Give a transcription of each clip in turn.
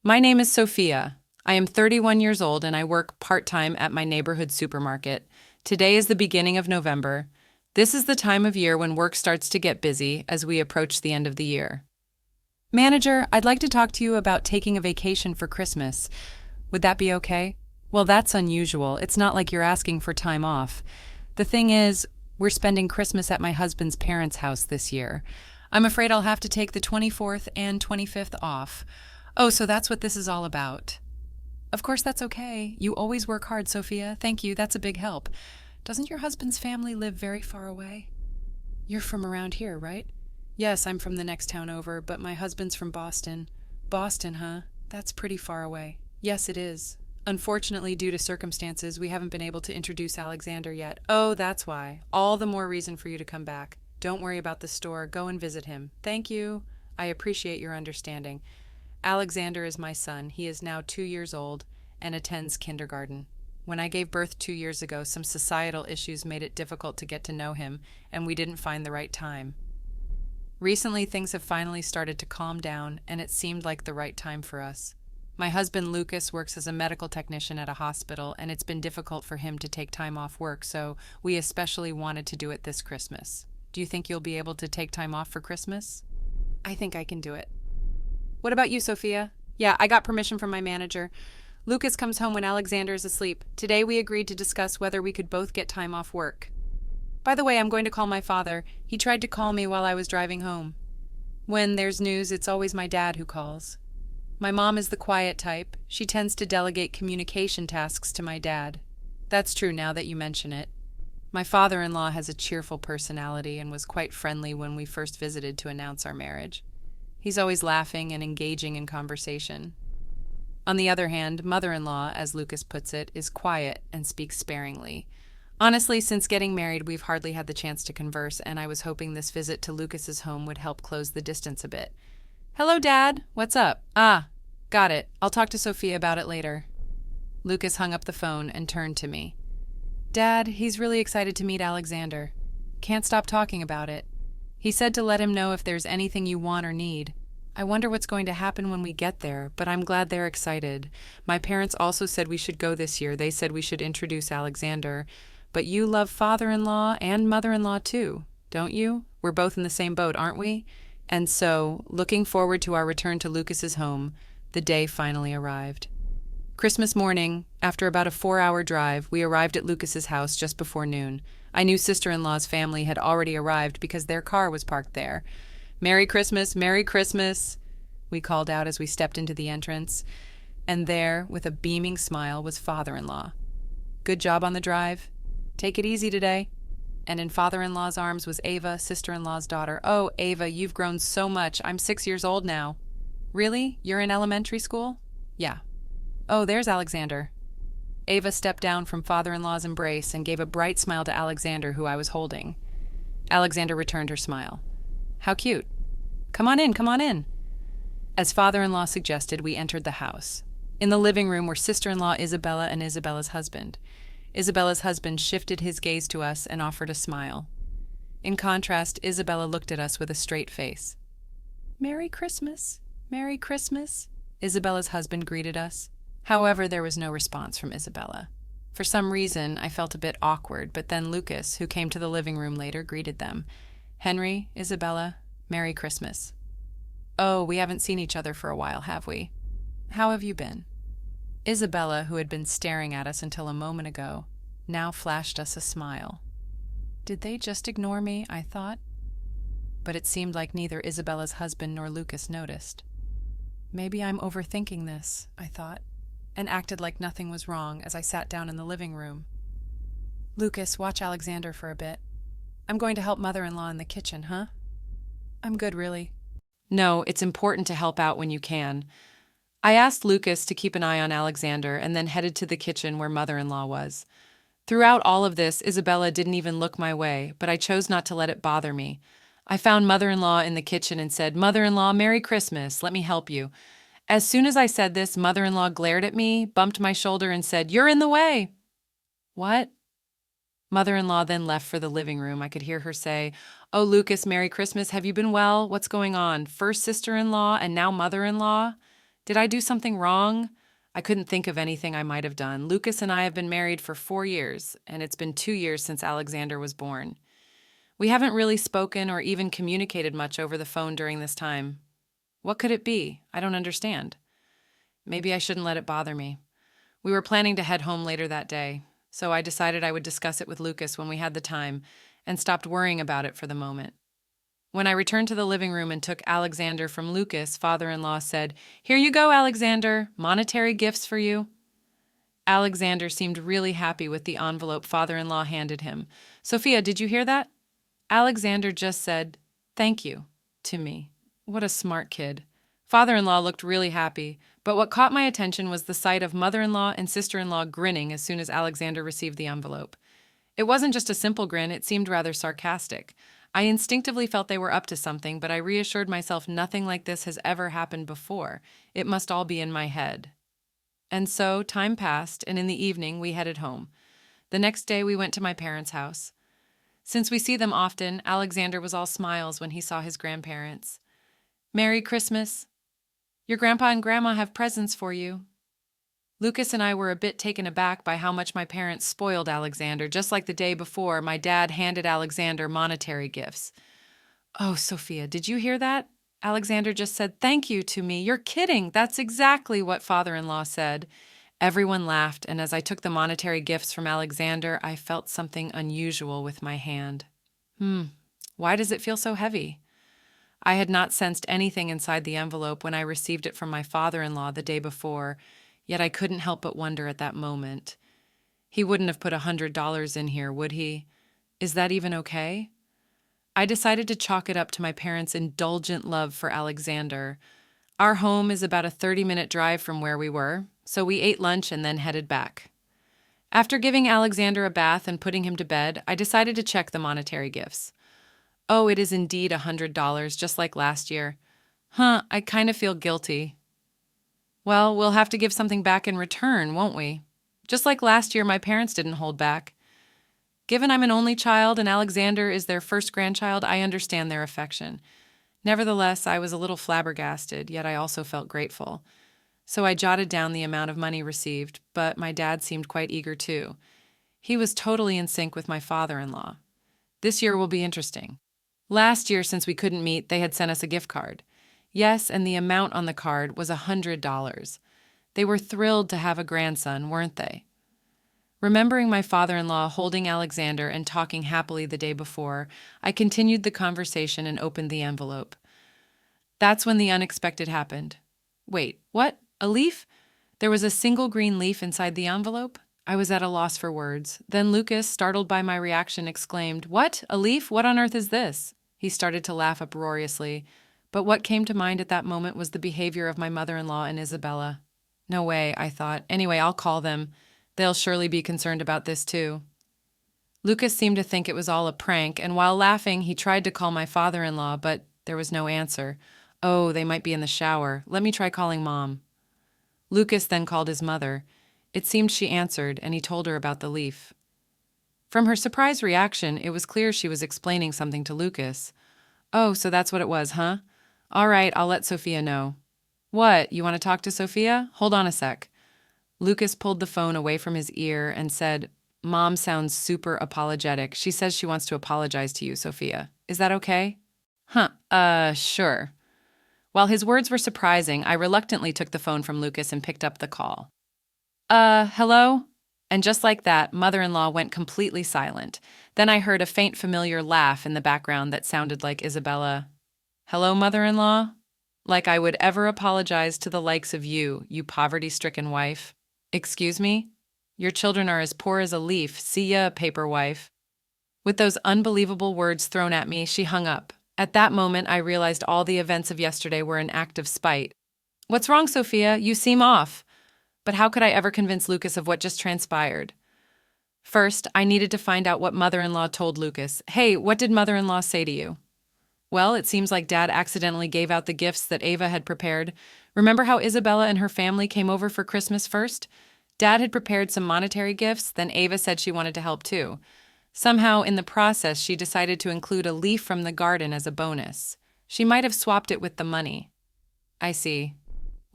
My name is Sophia. I am 31 years old and I work part-time at my neighborhood supermarket. Today is the beginning of November. This is the time of year when work starts to get busy as we approach the end of the year. Manager, I'd like to talk to you about taking a vacation for Christmas. Would that be okay? Well, that's unusual. It's not like you're asking for time off. The thing is, we're spending Christmas at my husband's parents' house this year. I'm afraid I'll have to take the 24th and 25th off. Oh, so that's what this is all about. Of course, that's okay. You always work hard, Sophia. Thank you. That's a big help. Doesn't your husband's family live very far away? You're from around here, right? Yes, I'm from the next town over, but my husband's from Boston. Boston, huh? That's pretty far away. Yes, it is. Unfortunately, due to circumstances, we haven't been able to introduce Alexander yet. Oh, that's why. All the more reason for you to come back. Don't worry about the store. Go and visit him. Thank you. I appreciate your understanding. Alexander is my son. He is now 2 years old and attends kindergarten. When I gave birth 2 years ago, some societal issues made it difficult to get to know him, and we didn't find the right time. Recently, things have finally started to calm down, and it seemed like the right time for us. My husband Lucas works as a medical technician at a hospital, and it's been difficult for him to take time off work, so we especially wanted to do it this Christmas. Do you think you'll be able to take time off for Christmas? I think I can do it. What about you, Sophia? Yeah, I got permission from my manager. Lucas comes home when Alexander is asleep. Today we agreed to discuss whether we could both get time off work. By the way, I'm going to call my father. He tried to call me while I was driving home. When there's news, it's always my dad who calls. My mom is the quiet type. She tends to delegate communication tasks to my dad. That's true now that you mention it. My father-in-law has a cheerful personality and was quite friendly when we first visited to announce our marriage. He's always laughing and engaging in conversation. On the other hand, mother-in-law, as Lucas puts it, is quiet and speaks sparingly. Honestly, since getting married, we've hardly had the chance to converse, and I was hoping this visit to Lucas's home would help close the distance a bit. Hello, Dad. What's up? Ah, got it. I'll talk to Sophia about it later. Lucas hung up the phone and turned to me. Dad, he's really excited to meet Alexander. Can't stop talking about it. He said to let him know if there's anything you want or need. I wonder what's going to happen when we get there, but I'm glad they're excited. My parents also said we should go this year. They said we should introduce Alexander. But you love father-in-law and mother-in-law too, don't you? We're both in the same boat, aren't we? And so, looking forward to our return to Lucas's home, the day finally arrived. Christmas morning, after about a 4-hour drive, we arrived at Lucas's house just before noon. I knew sister-in-law's family had already arrived because their car was parked there. Merry Christmas, Merry Christmas, we called out as we stepped into the entrance. And there, with a beaming smile, was father-in-law. Good job on the drive. Take it easy today. And in father-in-law's arms was Ava, sister-in-law's daughter. Oh, Ava, you've grown so much. I'm 6 years old now. Really? You're in elementary school? Yeah. Oh, there's Alexander. Ava stepped down from father-in-law's embrace and gave a bright smile to Alexander, who I was holding. Alexander returned her smile. How cute. Come on in, come on in. As father-in-law suggested, we entered the house. In the living room were sister-in-law Isabella and Isabella's husband. Isabella's husband shifted his gaze to us and offered a smile. In contrast, Isabella looked at us with a straight face. Merry Christmas, Merry Christmas, Isabella's husband greeted us. However, there was no response from Isabella. For some reason, I felt a bit awkward, but then Lucas, who came to the living room later, greeted them. Henry, Isabella, Merry Christmas. Oh, we haven't seen each other for a while, have we? How have you been? Isabella, who had been staring at us until a moment ago, now flashed us a smile. Did they just ignore me, I thought? But it seemed like neither Isabella's husband nor Lucas noticed. Maybe I'm overthinking this, I thought, and acted like nothing was wrong as I sat down in the living room. Lucas, watch Alexander for a bit. I'm going to help mother-in-law in the kitchen, huh? I'm good, really. No, it's important to help out when you can. I asked Lucas to keep an eye on Alexander and then headed to the kitchen where mother-in-law was. Throughout all of this, Isabella didn't even look my way, but I chose not to let it bother me. I found mother-in-law in the kitchen and said, Mother-in-law, Merry Christmas, let me help you. As soon as I said this, mother-in-law glared at me, bumped my shoulder and said, You're in the way. What? Mother-in-law then left for the living room. I could hear her say, Oh, Lucas, Merry Christmas, have you been well? What's going on? First sister-in-law and now mother-in-law? Did I do something wrong? I couldn't think of anything I might have done. Lucas and I have been married for 4 years, and it's been 2 years since Alexander was born. We haven't really spoken or even communicated much over the phone during this time. What could it be? I don't understand. Maybe I shouldn't let it bother me. We were planning to head home later that day, so I decided I would discuss it with Lucas when we had the time and stopped worrying about it for the moment. When I returned to the living room and took Alexander from Lucas, father-in-law said, "Here you go, Alexander. Monetary gifts for you." Alexander seemed really happy with the envelope father-in-law handed him. "Sophia, did you hear that?" Alexander just said, "Thank you," to me. What a smart kid. Father-in-law looked really happy, but what caught my attention was the sight of mother-in-law and sister-in-law grinning as soon as Alexander received the envelope. It wasn't just a simple grin, it seemed rather sarcastic. I instinctively felt they were up to something, but I reassured myself nothing like this has ever happened before. It must all be in my head. And so, time passed, and in the evening we headed home. The next day we went to my parents' house. Since we see them often, Alexander was all smiles when he saw his grandparents. "Merry Christmas. Your grandpa and grandma have presents for you." Lucas and I were a bit taken aback by how much my parents spoiled Alexander. Just like the day before, my dad handed Alexander monetary gifts. "Oh, Sophia, did you hear that?" Alexander just said thank you to me. "You're kidding. That's exactly what father-in-law said." Everyone laughed, and as I took the monetary gifts from Alexander, I felt something unusual with my hand. Why does it feel so heavy? I had not sensed anything inside the envelope when I received it from my father-in-law the day before, yet I couldn't help but wonder at that moment. He wouldn't have put $100 in here, would he? Is that even okay? I decided to chalk it up to my parents' indulgent love for Alexander. Our home is about a 30-minute drive from where we were, so we ate lunch and then headed back. After giving Alexander a bath and putting him to bed, I decided to check the monetary gifts. Oh, it is indeed $100, just like last year. I kind of feel guilty. Well, we'll have to give something back in return, won't we? Just like last year, my parents didn't hold back. Given I'm an only child and Alexander is their first grandchild, I understand their affection. Nevertheless, I was a little flabbergasted, yet I also felt grateful. So I jotted down the amount of money received, but my dad seemed quite eager too. He was totally in sync with my father-in-law. This year will be interesting. Last year, since we couldn't meet, they had sent us a gift card. Yes, and the amount on the card was $100. They were thrilled to have a grandson, weren't they? Remembering my father-in-law holding Alexander and talking happily the day before, I continued the conversation and opened the envelope. That's when the unexpected happened. Wait, what? A leaf? There was a single green leaf inside the envelope? I was at a loss for words. Then Lucas, startled by my reaction, exclaimed, "What? A leaf? What on earth is this?" He started to laugh uproariously, but what came to mind at that moment was the behavior of my mother-in-law and Isabella. No way, I thought. Anyway, I'll call them. They'll surely be concerned about this too. Lucas seemed to think it was all a prank, and while laughing, he tried to call my father-in-law, but there was no answer. Oh, they might be in the shower. Let me try calling Mom. Lucas then called his mother. It seemed she answered, and he told her about the leaf. From her surprised reaction, it was clear she was explaining something to Lucas. "Oh, so that's what it was, huh? All right, I'll let Sophia know." "What, you want to talk to Sophia? Hold on a sec." Lucas pulled the phone away from his ear and said, "Mom sounds super apologetic. She says she wants to apologize to you, Sophia. Is that okay?" Sure." While his words were surprising, I reluctantly took the phone from Lucas and picked up the call. Hello?" And just like that, mother-in-law went completely silent. Then I heard a faint familiar laugh in the background that sounded like Isabella. "Hello, mother-in-law? Like I would ever apologize to the likes of you, you poverty-stricken wife. Excuse me? Your children are as poor as a leaf. See ya, paper wife." With those unbelievable words thrown at me, she hung up. At that moment, I realized all the events of yesterday were an act of spite. "What's wrong, Sophia? You seem off." But how could I ever convince Lucas of what just transpired? First, I needed to find out what mother-in-law told Lucas. "Hey, what did mother-in-law say to you?" "Well, it seems like Dad accidentally gave out the gifts that Ava had prepared. Remember how Isabella and her family came over for Christmas first? Dad had prepared some monetary gifts, then Ava said she wanted to help too. Somehow, in the process, she decided to include a leaf from the garden as a bonus. She might have swapped it with the money." "I see.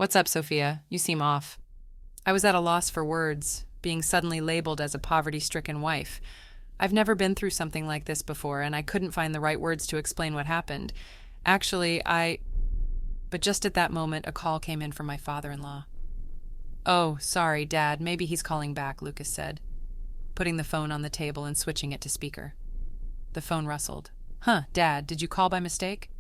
What's up, Sophia? You seem off. I was at a loss for words, being suddenly labeled as a poverty-stricken wife. I've never been through something like this before, and I couldn't find the right words to explain what happened. Actually, But just at that moment, a call came in from my father-in-law. "Oh, sorry, Dad. Maybe he's calling back," Lucas said, putting the phone on the table and switching it to speaker. The phone rustled. "Huh, Dad, did you call by mistake?"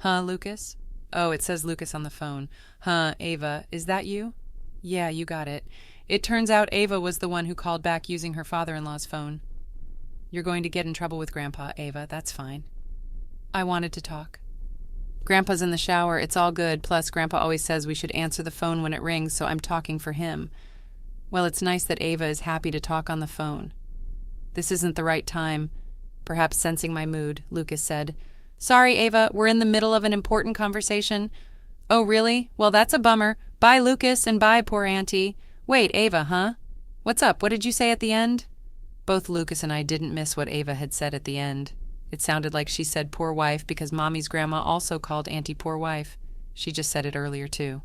"Huh, Lucas?" "Oh, it says Lucas on the phone." "Huh, Ava, is that you?" "Yeah, you got it. It turns out Ava was the one who called back using her father-in-law's phone." "You're going to get in trouble with Grandpa, Ava. That's fine." "I wanted to talk." "Grandpa's in the shower. It's all good. Plus, Grandpa always says we should answer the phone when it rings, so I'm talking for him." "Well, it's nice that Ava is happy to talk on the phone." "This isn't the right time." Perhaps sensing my mood, Lucas said, "Sorry, Ava, we're in the middle of an important conversation." "Oh, really? Well, that's a bummer. Bye, Lucas, and bye, poor auntie." "Wait, Ava, huh? What's up? What did you say at the end?" Both Lucas and I didn't miss what Ava had said at the end. It sounded like she said poor wife because Mommy's grandma also called Auntie poor wife. She just said it earlier, too.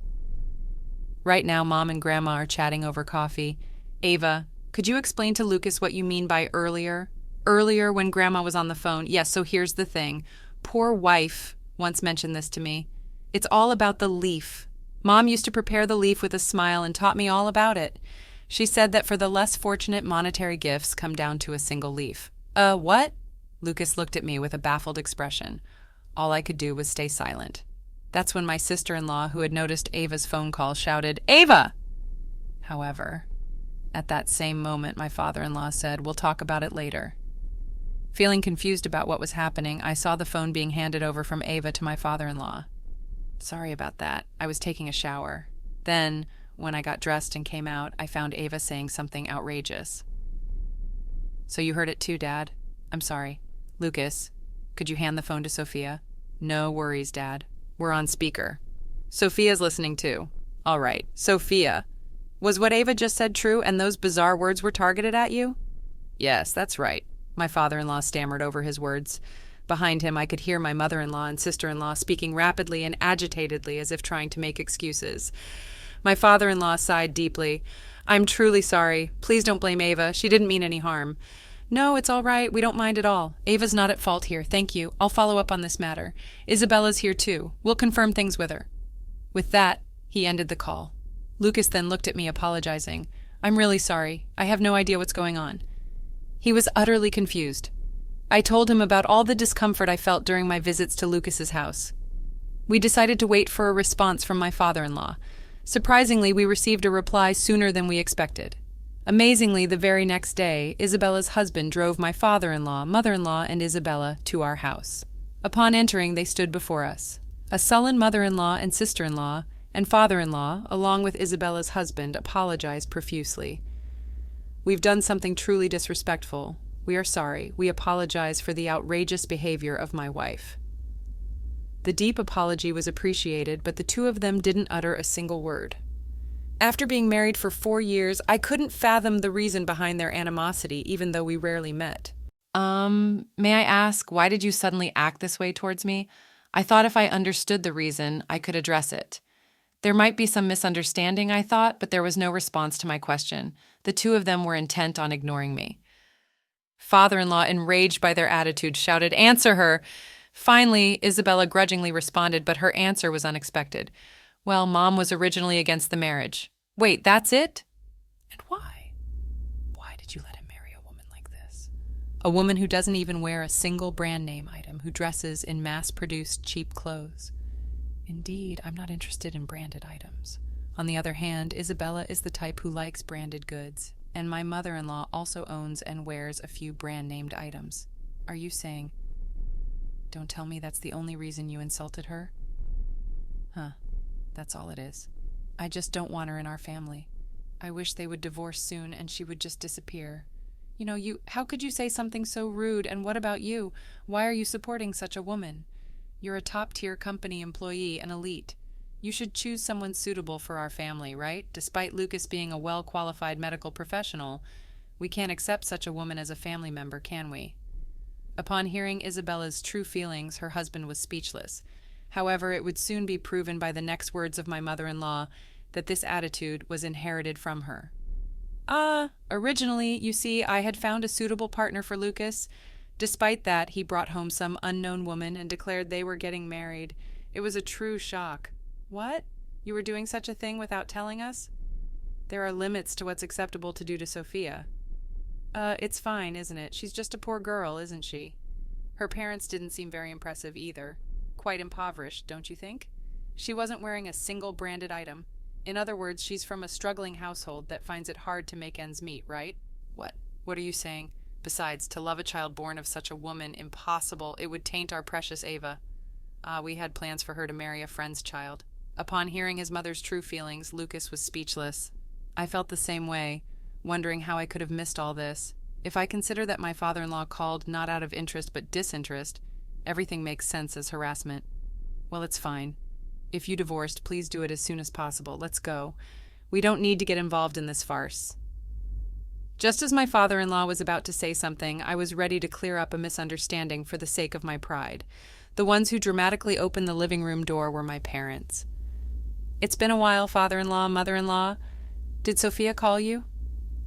Right now, Mom and Grandma are chatting over coffee. "Ava, could you explain to Lucas what you mean by earlier?" "Earlier when Grandma was on the phone." "Yes, so here's the thing. Poor wife once mentioned this to me. It's all about the leaf. Mom used to prepare the leaf with a smile and taught me all about it. She said that for the less fortunate, monetary gifts come down to a single leaf." What?" Lucas looked at me with a baffled expression. All I could do was stay silent. That's when my sister-in-law, who had noticed Ava's phone call, shouted, "Ava!" However, at that same moment, my father-in-law said, "We'll talk about it later." Feeling confused about what was happening, I saw the phone being handed over from Ava to my father-in-law. "Sorry about that. I was taking a shower." Then, when I got dressed and came out, I found Ava saying something outrageous. "So you heard it too, Dad? I'm sorry. Lucas, could you hand the phone to Sophia?" "No worries, Dad. We're on speaker." "Sophia's listening too." "All right. Sophia, was what Ava just said true and those bizarre words were targeted at you?" "Yes, that's right." My father-in-law stammered over his words. Behind him, I could hear my mother-in-law and sister-in-law speaking rapidly and agitatedly as if trying to make excuses. My father-in-law sighed deeply. "I'm truly sorry. Please don't blame Ava. She didn't mean any harm." "No, it's all right. We don't mind at all. Ava's not at fault here. Thank you. I'll follow up on this matter. Isabella's here too. We'll confirm things with her." With that, he ended the call. Lucas then looked at me, apologizing. "I'm really sorry. I have no idea what's going on." He was utterly confused. I told him about all the discomfort I felt during my visits to Lucas's house. We decided to wait for a response from my father-in-law. Surprisingly, we received a reply sooner than we expected. Amazingly, the very next day, Isabella's husband drove my father-in-law, mother-in-law, and Isabella to our house. Upon entering, they stood before us. A sullen mother-in-law and sister-in-law and father-in-law, along with Isabella's husband, apologized profusely. "We've done something truly disrespectful. We are sorry. We apologize for the outrageous behavior of my wife." The deep apology was appreciated, but the two of them didn't utter a single word. After being married for 4 years, I couldn't fathom the reason behind their animosity, even though we rarely met. May I ask, why did you suddenly act this way towards me? I thought if I understood the reason, I could address it." There might be some misunderstanding, I thought, but there was no response to my question. The two of them were intent on ignoring me. Father-in-law, enraged by their attitude, shouted, "Answer her!" Finally, Isabella grudgingly responded, but her answer was unexpected. "Well, Mom was originally against the marriage." "Wait, that's it? And why? Why did you let him marry a woman like this? A woman who doesn't even wear a single brand name item, who dresses in mass-produced cheap clothes. Indeed, I'm not interested in branded items. On the other hand, Isabella is the type who likes branded goods, and my mother-in-law also owns and wears a few brand-named items. Are you saying... Don't tell me that's the only reason you insulted her?" "Huh, that's all it is. I just don't want her in our family. I wish they would divorce soon and she would just disappear. How could you say something so rude, and what about you? Why are you supporting such a woman? You're a top-tier company employee, an elite. You should choose someone suitable for our family, right? Despite Lucas being a well-qualified medical professional, we can't accept such a woman as a family member, can we?" Upon hearing Isabella's true feelings, her husband was speechless. However, it would soon be proven by the next words of my mother-in-law that this attitude was inherited from her. Originally, you see, I had found a suitable partner for Lucas. Despite that, he brought home some unknown woman and declared they were getting married. It was a true shock. What? You were doing such a thing without telling us? There are limits to what's acceptable to do to Sophia. It's fine, isn't it? She's just a poor girl, isn't she? Her parents didn't seem very impressive either. Quite impoverished, don't you think? She wasn't wearing a single branded item. In other words, she's from a struggling household that finds it hard to make ends meet, right? What? What are you saying? Besides, to love a child born of such a woman, impossible. It would taint our precious Ava. We had plans for her to marry a friend's child. Upon hearing his mother's true feelings, Lucas was speechless. I felt the same way, wondering how I could have missed all this. If I consider that my father-in-law called not out of interest but disinterest, everything makes sense as harassment. Well, it's fine. If you divorced, please do it as soon as possible. Let's go. We don't need to get involved in this farce. Just as my father-in-law was about to say something, I was ready to clear up a misunderstanding for the sake of my pride. The ones who dramatically opened the living room door were my parents. It's been a while, father-in-law, mother-in-law. Did Sophia call you?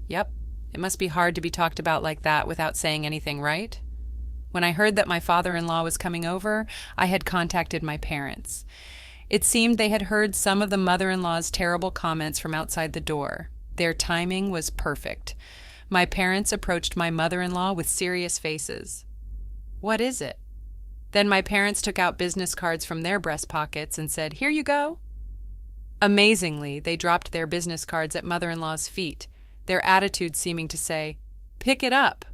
Yep. It must be hard to be talked about like that without saying anything, right? When I heard that my father-in-law was coming over, I had contacted my parents. It seemed they had heard some of the mother-in-law's terrible comments from outside the door. Their timing was perfect. My parents approached my mother-in-law with serious faces. What is it? Then my parents took out business cards from their breast pockets and said, "Here you go." Amazingly, they dropped their business cards at mother-in-law's feet, their attitude seeming to say, "Pick it up."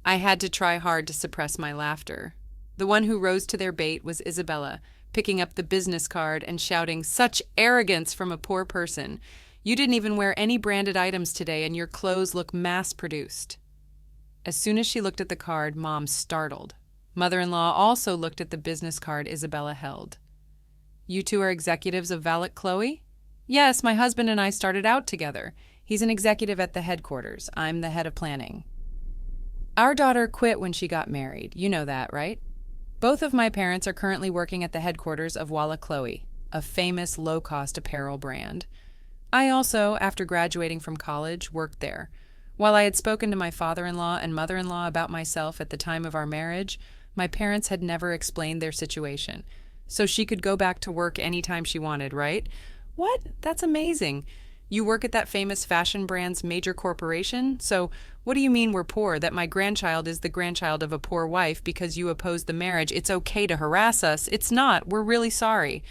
I had to try hard to suppress my laughter. The one who rose to their bait was Isabella, picking up the business card and shouting, "Such arrogance from a poor person. You didn't even wear any branded items today, and your clothes look mass-produced." As soon as she looked at the card, Mom startled. Mother-in-law also looked at the business card Isabella held. "You two are executives of Valet Chloe?" "Yes, my husband and I started out together. He's an executive at the headquarters. I'm the head of planning. Our daughter quit when she got married. You know that, right? Both of my parents are currently working at the headquarters of Valet Chloe, a famous low-cost apparel brand. I also, after graduating from college, worked there. While I had spoken to my father-in-law and mother-in-law about myself at the time of our marriage, my parents had never explained their situation. So she could go back to work anytime she wanted, right? What? That's amazing. You work at that famous fashion brand's major corporation? So what do you mean we're poor, that my grandchild is the grandchild of a poor wife because you opposed the marriage? It's okay to harass us. It's not. We're really sorry.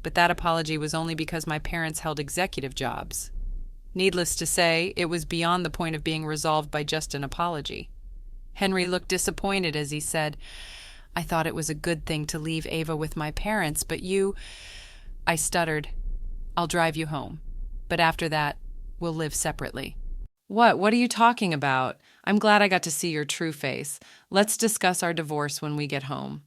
But that apology was only because my parents held executive jobs. Needless to say, it was beyond the point of being resolved by just an apology. Henry looked disappointed as he said, "I thought it was a good thing to leave Ava with my parents, but you—" I stuttered, "I'll drive you home. But after that, we'll live separately." What are you talking about? I'm glad I got to see your true face. Let's discuss our divorce when we get home.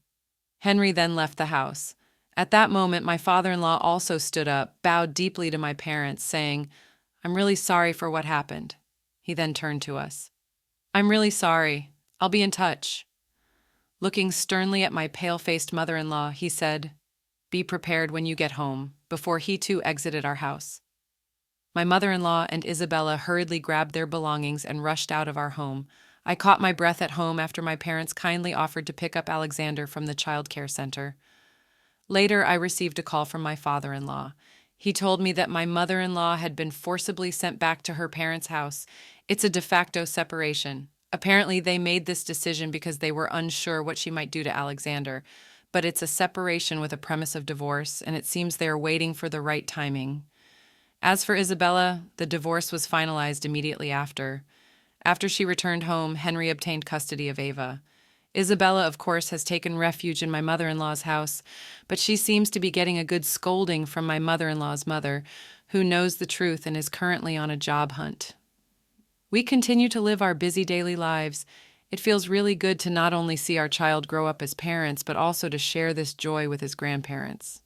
Henry then left the house. At that moment, my father-in-law also stood up, bowed deeply to my parents, saying, "I'm really sorry for what happened." He then turned to us. "I'm really sorry. I'll be in touch." Looking sternly at my pale-faced mother-in-law, he said, "Be prepared when you get home," before he too exited our house. My mother-in-law and Isabella hurriedly grabbed their belongings and rushed out of our home. I caught my breath at home after my parents kindly offered to pick up Alexander from the child care center. Later, I received a call from my father-in-law. He told me that my mother-in-law had been forcibly sent back to her parents' house. It's a de facto separation. Apparently, they made this decision because they were unsure what she might do to Alexander. But it's a separation with a premise of divorce, and it seems they are waiting for the right timing. As for Isabella, the divorce was finalized immediately after. After she returned home, Henry obtained custody of Ava. Isabella, of course, has taken refuge in my mother-in-law's house, but she seems to be getting a good scolding from my mother-in-law's mother, who knows the truth and is currently on a job hunt. We continue to live our busy daily lives. It feels really good to not only see our child grow up as parents, but also to share this joy with his grandparents.